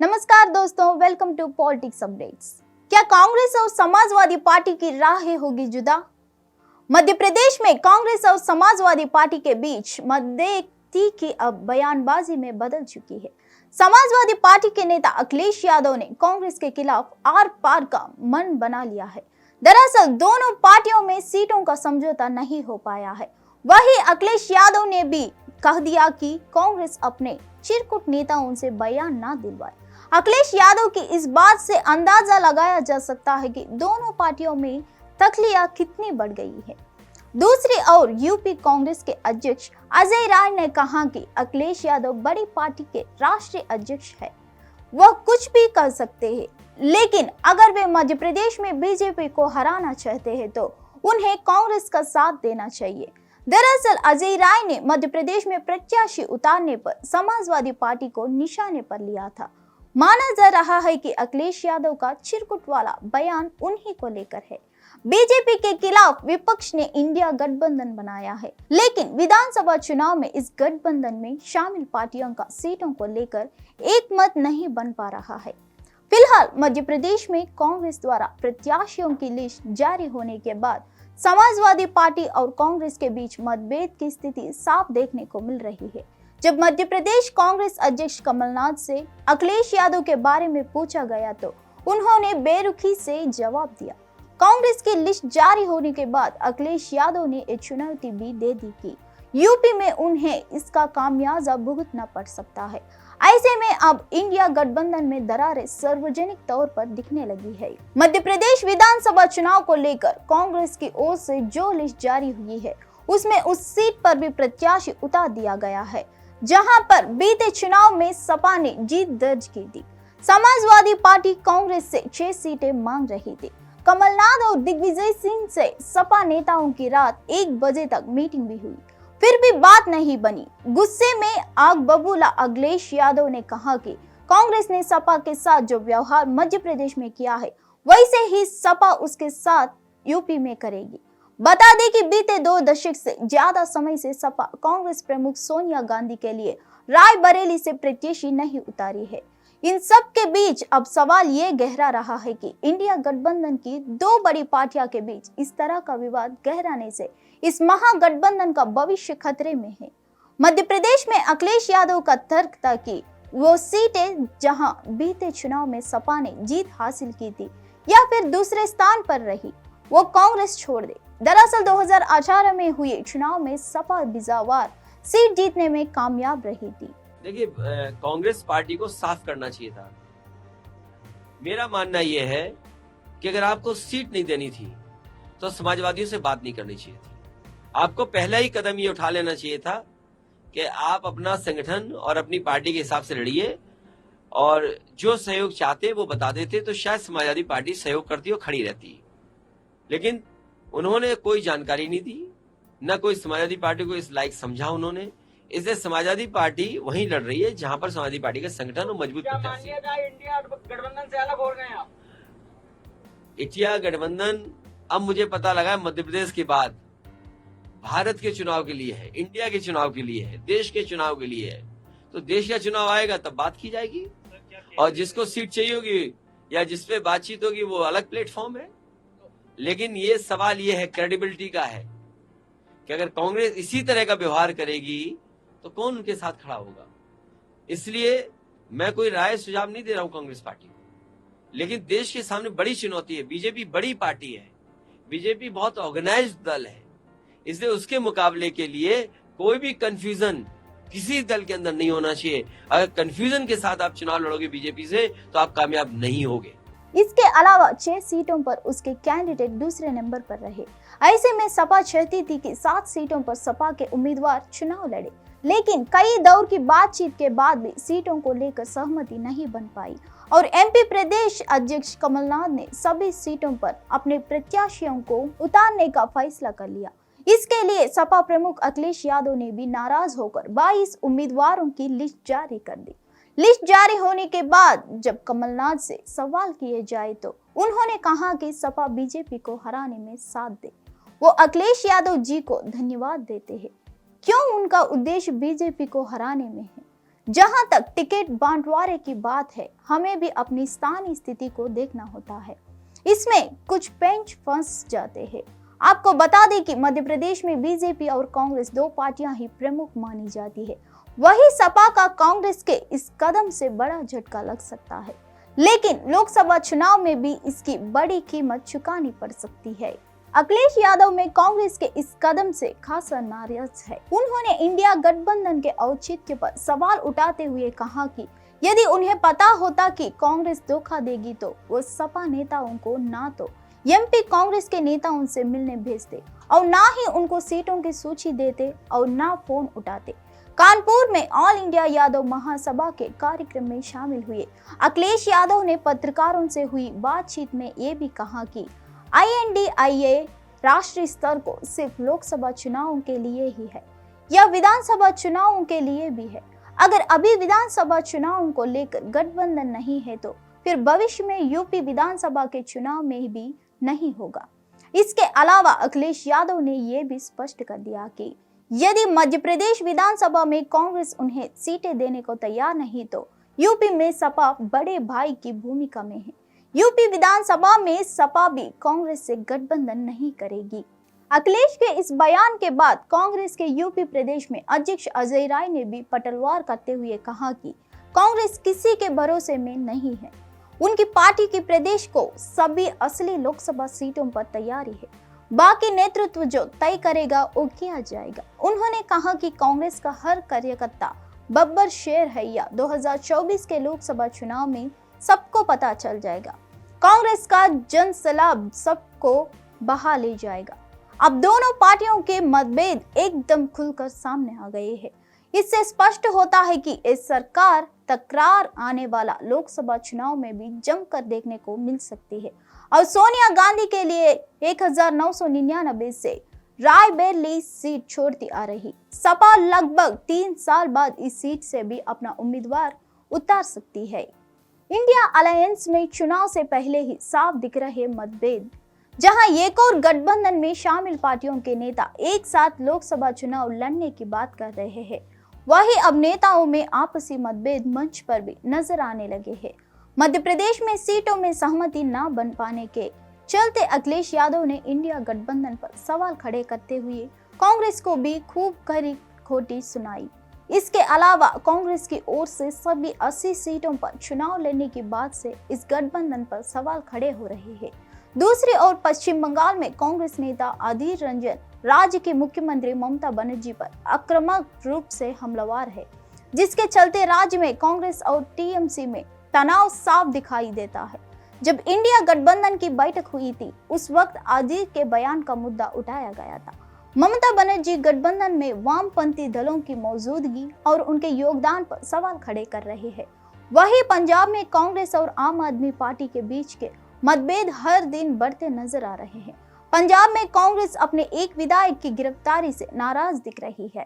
नमस्कार दोस्तों, welcome to politics updates. क्या कांग्रेस और समाजवादी पार्टी की राहें होगी जुदा? मध्य प्रदेश में कांग्रेस और समाजवादी पार्टी के बीच मतभेद की अब बयानबाजी में बदल चुकी है। समाजवादी पार्टी के नेता अखिलेश यादव ने कांग्रेस के खिलाफ आर पार का मन बना लिया है। दरअसल दोनों पार्टियों में सीटों का समझौता नहीं हो पाया है। वहीं अखिलेश यादव ने भी कह दिया कि कांग्रेस अपने चिरकुट नेताओं से बयान ना दिलवाए। अखिलेश यादव की इस बात से अंदाजा लगाया जा सकता है कि दोनों पार्टियों में तख्लिया कितनी बढ़ गई है। दूसरी ओर यूपी कांग्रेस के अध्यक्ष अजय राय ने कहा कि अखिलेश यादव बड़ी पार्टी के राष्ट्रीय अध्यक्ष है, वह कुछ भी कर सकते हैं, लेकिन अगर वे मध्य प्रदेश में बीजेपी को हराना चाहते हैं तो उन्हें कांग्रेस का साथ देना चाहिए। दरअसल अजय राय ने मध्य प्रदेश में प्रत्याशी उतारने पर समाजवादी पार्टी को निशाने पर लिया था। माना जा रहा है कि अखिलेश यादव का चिरकुट वाला बयान उन्हीं को लेकर है। बीजेपी के खिलाफ विपक्ष ने इंडिया गठबंधन बनाया है, लेकिन विधानसभा चुनाव में इस गठबंधन में शामिल पार्टियों का सीटों को लेकर एक मत नहीं बन पा रहा है। फिलहाल मध्य प्रदेश में कांग्रेस द्वारा प्रत्याशियों की लिस्ट जारी होने के बाद समाजवादी पार्टी और कांग्रेस के बीच मतभेद की स्थिति साफ देखने को मिल रही है। जब मध्य प्रदेश कांग्रेस अध्यक्ष कमलनाथ से अखिलेश यादव के बारे में पूछा गया तो उन्होंने बेरुखी से जवाब दिया। कांग्रेस की लिस्ट जारी होने के बाद अखिलेश यादव ने एक चुनौती भी दे दी कि यूपी में उन्हें इसका खामियाजा भुगतना पड़ सकता है। ऐसे में अब इंडिया गठबंधन में दरारें सार्वजनिक तौर पर दिखने लगी है। मध्य प्रदेश विधानसभा चुनाव को लेकर कांग्रेस की ओर से जो लिस्ट जारी हुई है उसमें उस सीट पर भी प्रत्याशी उतार दिया गया है जहां पर बीते चुनाव में सपा ने जीत दर्ज की थी। समाजवादी पार्टी कांग्रेस से 6 सीटें मांग रही थी। कमलनाथ और दिग्विजय सिंह से सपा नेताओं की रात 1 बजे तक मीटिंग भी हुई, फिर भी बात नहीं बनी। गुस्से में आग बबूला अखिलेश यादव ने कहा कि कांग्रेस ने सपा के साथ जो व्यवहार मध्य प्रदेश में किया है वैसे ही सपा उसके साथ यूपी में करेगी। बता दें कि बीते 2 दशक से ज्यादा समय से सपा कांग्रेस प्रमुख सोनिया गांधी के लिए रायबरेली से प्रत्याशी नहीं उतारी है। इन सब के बीच अब सवाल ये गहरा रहा है कि इंडिया गठबंधन की 2 बड़ी पार्टियों के बीच इस तरह का विवाद गहराने से इस महागठबंधन का भविष्य खतरे में है। मध्य प्रदेश में अखिलेश यादव का तर्क था कि वो सीटें जहां बीते चुनाव में सपा ने जीत हासिल की थी या फिर दूसरे स्थान पर रही, वो कांग्रेस छोड़ दे। दरअसल 2018 में हुए चुनाव में सपा बिजावार सीट जीतने में कामयाब रही थी। देखिए, कांग्रेस पार्टी को साफ करना चाहिए था। मेरा मानना यह है कि अगर आपको सीट नहीं देनी थी तो समाजवादियों से बात नहीं करनी चाहिए थी। आपको पहला ही कदम ये उठा लेना चाहिए था कि आप अपना संगठन और अपनी पार्टी के हिसाब से लड़िए और जो सहयोग चाहते वो बता देते तो शायद समाजवादी पार्टी सहयोग करती और खड़ी रहती। लेकिन उन्होंने कोई जानकारी नहीं दी, न कोई समाजवादी पार्टी को इस लायक समझा उन्होंने। इसलिए समाजवादी पार्टी वहीं लड़ रही है जहां पर समाजवादी पार्टी का संगठन और मजबूत प्रत्याशी। इंडिया गठबंधन से अलग हो गए हैं आप? इंडिया गठबंधन अब मुझे पता लगा मध्य प्रदेश के बाद भारत के चुनाव के लिए है, इंडिया के चुनाव के लिए है, देश के चुनाव के लिए है। तो देश का चुनाव आएगा तब बात की जाएगी और जिसको सीट चाहिए होगी या जिसपे बातचीत होगी वो अलग प्लेटफॉर्म है। लेकिन ये सवाल ये है, क्रेडिबिलिटी का है कि अगर कांग्रेस इसी तरह का व्यवहार करेगी तो कौन उनके साथ खड़ा होगा। इसलिए मैं कोई राय सुझाव नहीं दे रहा हूं कांग्रेस पार्टी को, लेकिन देश के सामने बड़ी चुनौती है। बीजेपी बड़ी पार्टी है, बीजेपी बहुत ऑर्गेनाइज्ड दल है, इसलिए उसके मुकाबले के लिए कोई भी कंफ्यूजन किसी दल के अंदर नहीं होना चाहिए। अगर कंफ्यूजन के साथ आप चुनाव लड़ोगे बीजेपी से तो आप कामयाब नहीं होगे। इसके अलावा 6 सीटों पर उसके कैंडिडेट दूसरे नंबर पर रहे। ऐसे में सपा चाहती थी कि 7 सीटों पर सपा के उम्मीदवार चुनाव लड़े, लेकिन कई दौर की बातचीत के बाद भी सीटों को लेकर सहमति नहीं बन पाई और एमपी प्रदेश अध्यक्ष कमलनाथ ने सभी सीटों पर अपने प्रत्याशियों को उतारने का फैसला कर लिया। इसके लिए सपा प्रमुख अखिलेश यादव ने भी नाराज होकर 22 उम्मीदवारों की लिस्ट जारी कर दी। लिस्ट जारी होने के बाद जब कमलनाथ से सवाल किए जाए तो उन्होंने कहा कि सपा बीजेपी को हराने में साथ दे। वो अखिलेश यादव जी को धन्यवाद देते हैं। क्यों उनका उद्देश्य बीजेपी को हराने में है? जहां तक टिकट बंटवारे की बात है, हमें भी अपनी स्थानीय स्थिति को देखना होता है। इसमें कुछ पेंच फंस जाते हैं। आपको बता दें कि मध्य प्रदेश में बीजेपी और कांग्रेस दो पार्टियां ही प्रमुख मानी जाती है। वही सपा का कांग्रेस के इस कदम से बड़ा झटका लग सकता है, लेकिन लोकसभा चुनाव में भी इसकी बड़ी कीमत चुकानी पड़ सकती है। अखिलेश यादव में कांग्रेस के इस कदम से खासा नाराज है। उन्होंने इंडिया गठबंधन के औचित्य पर सवाल उठाते हुए कहा कि यदि उन्हें पता होता कि कांग्रेस धोखा देगी तो वो सपा नेताओं को ना तो एमपी कांग्रेस के नेताओं से मिलने भेजते और ना ही उनको सीटों की सूची देते और ना फोन उठाते। कानपुर में ऑल इंडिया यादव महासभा के कार्यक्रम में शामिल हुए अखिलेश यादव ने पत्रकारों से हुई बातचीत में ये भी कहा कि INDIA राष्ट्रीय स्तर को सिर्फ लोकसभा चुनावों के लिए ही है, यह विधानसभा चुनावों के लिए भी है। अगर अभी विधानसभा चुनावों को लेकर गठबंधन नहीं है तो फिर भविष्य में यूपी विधानसभा के चुनाव में भी नहीं होगा। इसके अलावा अखिलेश यादव ने यह भी स्पष्ट कर दिया कि यदि मध्य प्रदेश विधानसभा में कांग्रेस उन्हें सीटें देने को तैयार नहीं तो यूपी में सपा बड़े भाई की भूमिका में है। यूपी विधानसभा में सपा भी कांग्रेस से गठबंधन नहीं करेगी। अखिलेश के इस बयान के बाद कांग्रेस के यूपी प्रदेश में अध्यक्ष अजय राय ने भी पलटवार करते हुए कहा कि कांग्रेस किसी के भरोसे में नहीं है। उनकी पार्टी की प्रदेश को सभी असली लोकसभा सीटों पर तैयारी है, बाकी नेतृत्व जो तय करेगा वो किया जाएगा। उन्होंने कहा कि कांग्रेस का हर कार्यकर्ता बब्बर शेर है या 2024 के लोकसभा चुनाव में सबको पता चल जाएगा। कांग्रेस का जनसैलाब सबको बहा ले जाएगा। अब दोनों पार्टियों के मतभेद एकदम खुलकर सामने आ गए हैं। इससे स्पष्ट होता है कि इस सरकार तकरार आने वाला लोकसभा चुनाव में भी जमकर देखने को मिल सकती है और सोनिया गांधी के लिए 1999 से रायबरेली सीट छोड़ती आ रही सपा लगभग 3 साल बाद इस सीट से भी अपना उम्मीदवार उतार सकती है। इंडिया अलायंस में चुनाव से पहले ही साफ दिख रहे मतभेद, जहां एक और गठबंधन में शामिल पार्टियों के नेता एक साथ लोकसभा चुनाव लड़ने की बात कर रहे हैं, वही अब नेताओं में आपसी मतभेद मंच पर भी नजर आने लगे हैं। मध्य प्रदेश में सीटों में सहमति न बन पाने के चलते अखिलेश यादव ने इंडिया गठबंधन पर सवाल खड़े करते हुए कांग्रेस को भी खूब खरी खोटी सुनाई। इसके अलावा कांग्रेस की ओर से सभी 80 सीटों पर चुनाव लड़ने की बात से इस गठबंधन पर सवाल खड़े हो रहे हैं। दूसरी ओर पश्चिम बंगाल में कांग्रेस नेता अधीर रंजन राज्य की मुख्यमंत्री ममता बनर्जी पर आक्रामक रूप से हमलावर है, जिसके चलते राज्य में कांग्रेस और TMC में तनाव साफ दिखाई देता है। जब इंडिया गठबंधन की बैठक हुई थी उस वक्त अधीर के बयान का मुद्दा उठाया गया था। ममता बनर्जी गठबंधन में वामपंथी दलों की मौजूदगी और उनके योगदान पर सवाल खड़े कर रहे हैं। वहीं पंजाब में कांग्रेस और आम आदमी पार्टी के बीच के मतभेद हर दिन बढ़ते नजर आ रहे हैं। पंजाब में कांग्रेस अपने एक विधायक की गिरफ्तारी से नाराज दिख रही है।